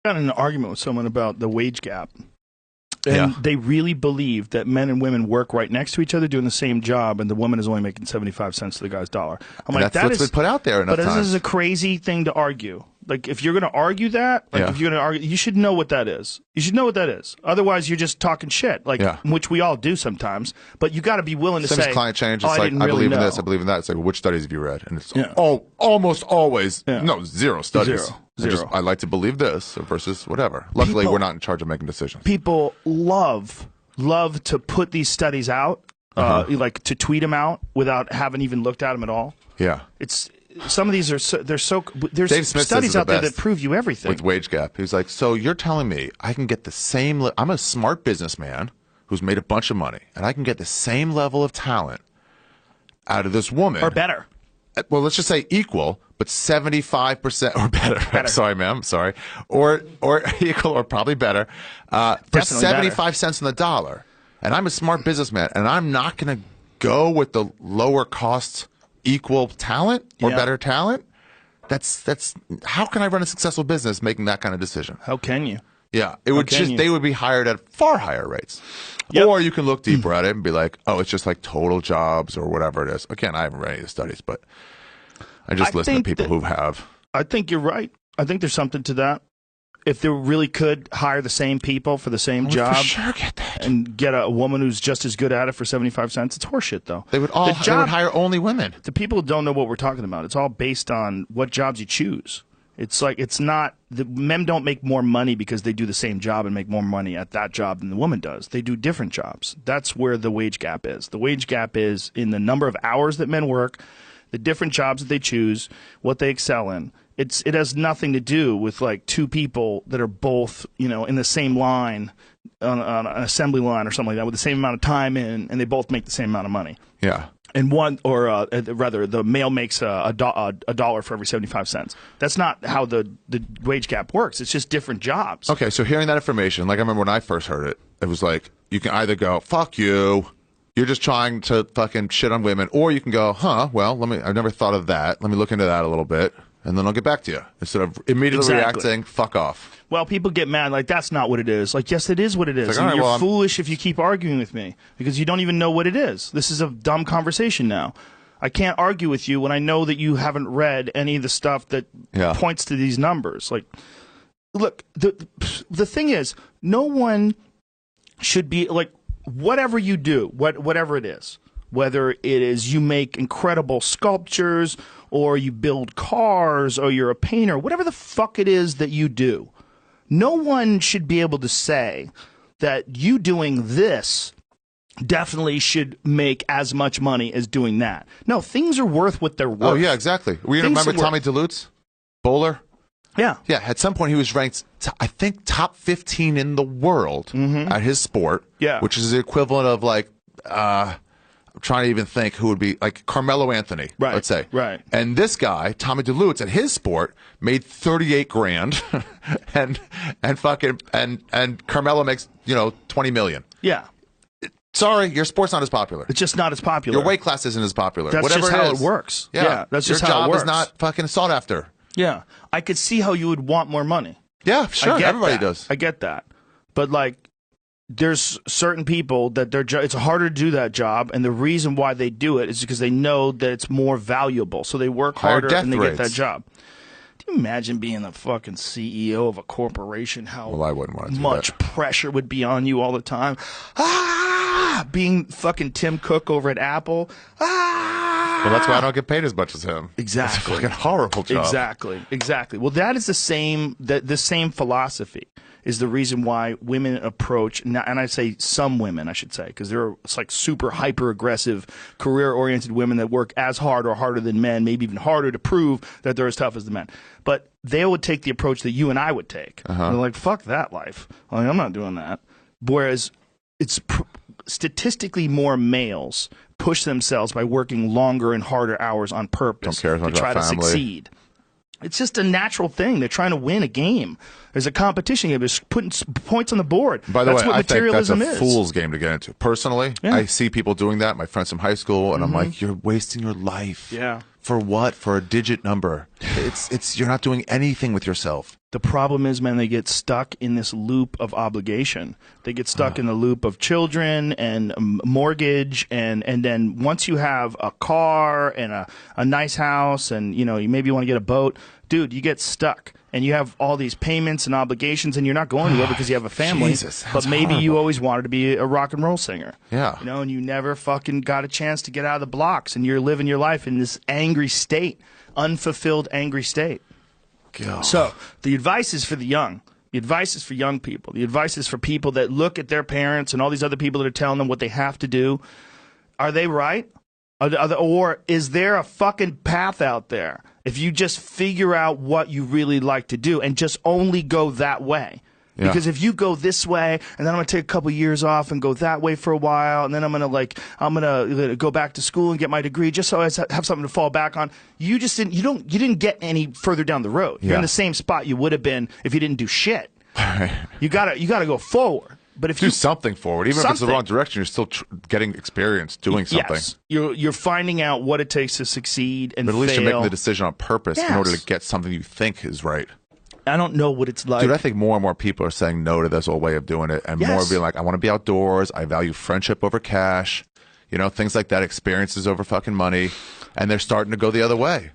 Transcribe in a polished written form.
got in an argument with someone about the wage gap. And they really believe that men and women work right next to each other doing the same job, and the woman is only making 75 cents to the guy's dollar. I'm like, that's what's been put out there enough times. But this is a crazy thing to argue. Like, if you're going to argue that, if you're going to argue, you should know what that is. You should know what that is. Otherwise, you're just talking shit, which we all do sometimes. But you got to be willing to say, climate change. It's I believe in this, I believe in that. It's like, which studies have you read? And it's almost always, zero studies. Zero. I like to believe this versus whatever. Luckily, we're not in charge of making decisions. People love to put these studies out, like to tweet them out without having even looked at them at all. Yeah. Some of these are there's studies out there that prove you everything. With wage gap. He's like, so you're telling me I can get the same I'm a smart businessman who's made a bunch of money, and I can get the same level of talent out of this woman. Or better. Well, let's just say equal, but 75% or better. I'm sorry, ma'am. Sorry. Or equal or probably better. For 75 cents on the dollar. And I'm a smart businessman, and I'm not going to go with the lower cost equal talent or better talent. That's how can I run a successful business making that kind of decision? How can you? Yeah, it would they would be hired at far higher rates. Yep. Or you can look deeper at it and be like, oh, it's just like total jobs or whatever it is. Again, I haven't read any of the studies, but I just listen to people who have. I think you're right. I think there's something to that. If they really could hire the same people for the same job and get a woman who's just as good at it for 75 cents, it's horseshit, though. They would hire only women. The people who don't know what we're talking about. It's all based on what jobs you choose. It's like the men don't make more money because they do the same job and make more money at that job than the woman does. They do different jobs. That's where the wage gap is. The wage gap is in the number of hours that men work, the different jobs that they choose, what they excel in. It has nothing to do with like two people that are both, in the same line on an assembly line or something like that with the same amount of time in, and they both make the same amount of money. Yeah. And rather, the male makes a dollar for every 75 cents. That's not how the wage gap works. It's just different jobs. Okay, so hearing that information, like I remember when I first heard it, it was like, you can either go, fuck you, you're just trying to fucking shit on women, or you can go, well, I've never thought of that. Let me look into that a little bit, and then I'll get back to you. Instead of immediately reacting, fuck off. Well, people get mad, like, that's not what it is. Like, yes, it is what it is. Like, you're foolish if you keep arguing with me, because you don't even know what it is. This is a dumb conversation now. I can't argue with you when I know that you haven't read any of the stuff that points to these numbers. Like, look, the thing is, no one should be, like, whatever you do, whatever it is, whether it is you make incredible sculptures or you build cars or you're a painter, whatever the fuck it is that you do, no one should be able to say that you doing this definitely should make as much money as doing that. No, things are worth what they're worth. Oh, yeah, exactly. You remember Tommy DeLuxe, bowler? Yeah. Yeah, at some point he was ranked, I think, top 15 in the world at his sport, which is the equivalent of, like, I'm trying to even think who would be, like, Carmelo Anthony, let's say. Right. And this guy, Tommy DeLuxe, at his sport, made 38 grand, and Carmelo makes, 20 million. Yeah. Sorry, your sport's not as popular. It's just not as popular. Your weight class isn't as popular. That's Whatever just how it works. Yeah, that's just how it works. Your job is not fucking sought after. Yeah. I could see how you would want more money. Yeah, sure. Everybody does. I get that. But, like, there's certain people that it's harder to do that job, and the reason why they do it is because they know that it's more valuable. So they work harder and they get that job. Do you imagine being the fucking CEO of a corporation? How I wouldn't want to much pressure would be on you all the time. Being fucking Tim Cook over at Apple. Well, that's why I don't get paid as much as him. Exactly. It's a fucking horrible job. Exactly. Well, that is the same philosophy is the reason why women approach, and I say some women, I should say, because it's like super hyper-aggressive, career-oriented women that work as hard or harder than men, maybe even harder to prove that they're as tough as the men. But they would take the approach that you and I would take. They're like, fuck that life. I'm not doing that. Whereas it's statistically more males push themselves by working longer and harder hours on purpose to try to succeed. It's just a natural thing. They're trying to win a game. There's a competition game. There's putting points on the board. By the way, what materialism I think that's a fool's game to get into. Personally, I see people doing that, my friends from high school, and I'm like, you're wasting your life. Yeah. For what? For a digit number. You're not doing anything with yourself. The problem is, man, they get stuck in this loop of obligation. They get stuck in the loop of children and mortgage, and then once you have a car and a nice house, and you maybe you want to get a boat, dude, you get stuck. And you have all these payments and obligations, and you're not going anywhere because you have a family. Jesus, but maybe horrible. You always wanted to be a rock and roll singer. Yeah. And you never fucking got a chance to get out of the blocks, and you're living your life in this angry state, unfulfilled angry state. God. So the advice is for the young. The advice is for young people. The advice is for people that look at their parents and all these other people that are telling them what they have to do. Are they right? Or is there a fucking path out there? If you just figure out what you really like to do and just only go that way. Yeah. Because if you go this way, and then I'm going to take a couple years off and go that way for a while, and then I'm going to go back to school and get my degree just so I have something to fall back on. You didn't get any further down the road. You're in the same spot you would have been if you didn't do shit. You gotta go forward. But if do something forward, even if it's the wrong direction, you're still getting experience doing something. Yes. You're finding out what it takes to succeed and fail. But at least you're making the decision on purpose in order to get something you think is right. I don't know what it's like. Dude, I think more and more people are saying no to this old way of doing it, and more being like, I want to be outdoors. I value friendship over cash. Things like that, experiences over fucking money. And they're starting to go the other way.